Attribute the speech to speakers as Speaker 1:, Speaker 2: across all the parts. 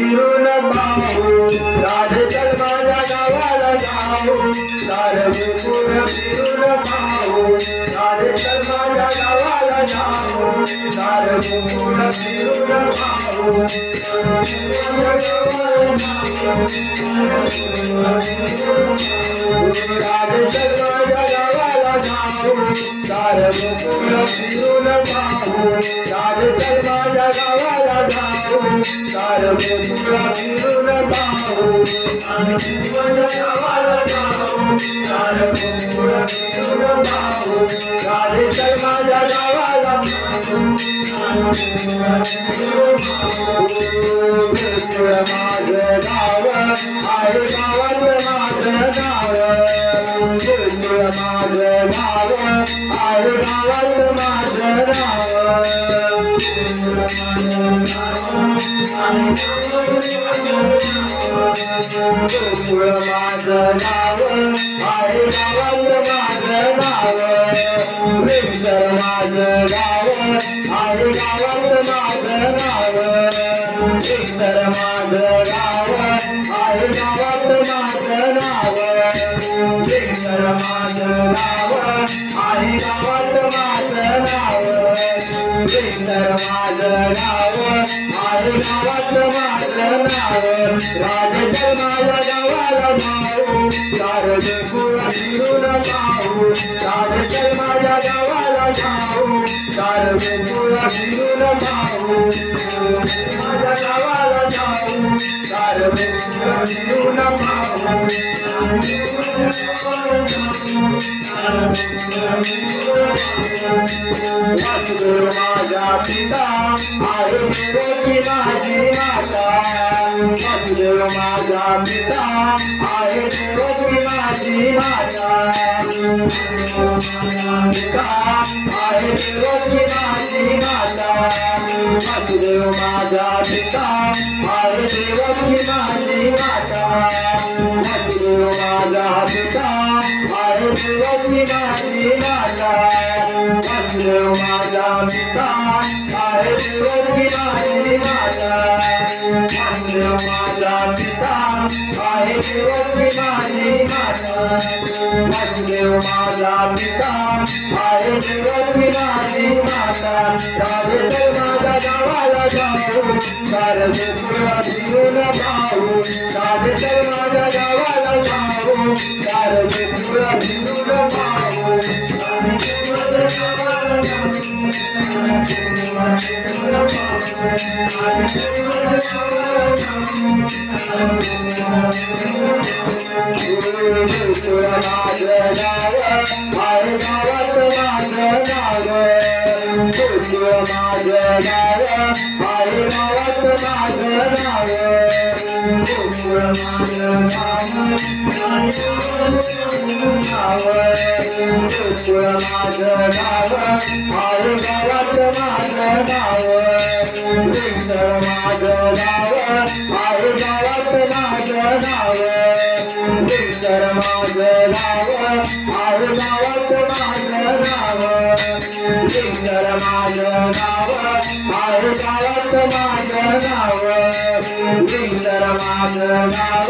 Speaker 1: फिरून पाहू राधेश्वर माझ्या गावाला जाऊ सारं गोकुळ फिरून पाहू राधेश्वर माझ्या गावाला जाऊ सारं गोकुळ फिरून पाहू राधेश्वर माझ्या गावाला जाऊ सारं गोकुळ फिरून पाहू राधेश्वर माझ्या गावाला जाऊ सारं गोकुळ फिरून पाहू माझ्या गावाला जाऊ सारं गोकुळ फिरून पाहू राधेश्वर माझ्या गावाला माझं गाव आहे गावात माझं नाव माझं गाव आहे गावात माझं नाव माझं नाव आहे गावात माझं नाव रेंजर माझं गाव आहे गावात माझं नाव रेंजर माझं गाव आहे गावात माझं नाव रेंजर माझं गाव आहे गावात माझं नाव रेंजर माझं गाव आहे गावात माझं नाव राधेश्वर माझ्या गावाला जाऊ सारं गोकुळ फिरून पाहू राधेश्वर माझ्या गावाला जाऊ सारं गोकुळ फिरून पाहू माझ्या गावाला जाऊ सारं गोकुळ फिरून पाहू वासुदेव माझा पिता आहे निरोगी माझी माता वासुदेव माझा पिता आहे निरोगी माझी माता पिता आहे निरोगी माझी माता वासुदेव माझा पिता आहे निरोगी माझी माता वासुदेव माझा पिता आहे निरोगी माझी माता वासुदेव माझा पिता आहे निरोगी माझी माता वासुदेव माझा पिता आहे निरोगी माझी माता वासुदेव माझा पिता आहे निरोगी माझी माता राधेश्वर माझ्या गावाला जाऊ सारं गोकुळ फिरून पाहू राधेश्वर माझ्या गावाला जाऊ सारं गोकुळ फिरून पाहू माझं गाव आहे गावात माझं नाव माझं गाव आहे गावात माझं नाव माझं नाव माझं नाव आहे गावात माझं नाव माझं नाव आहे गावात माझं नाव माझं नाव आहे गावात माझं नाव माझं नाव आहे गावात माझं नाव माझं नाव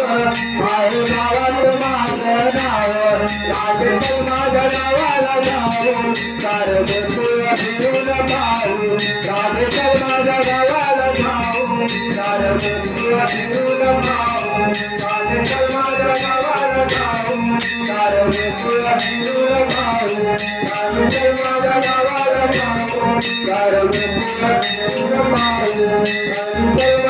Speaker 1: आहे गावात माझं नाव राधेश्वर माझ्या गावाला जाऊ सारं गोकुळ फिरून पाहू राधेश्वर माझ्या गावाला जाऊ सारं गोकुळ फिरून पाहू राधेश्वर माझ्या गावाला जाऊ सारं गोकुळ फिरून पाहू राधेश्वर माझ्या गावाला जाऊ सारं गोकुळ फिरून पाहू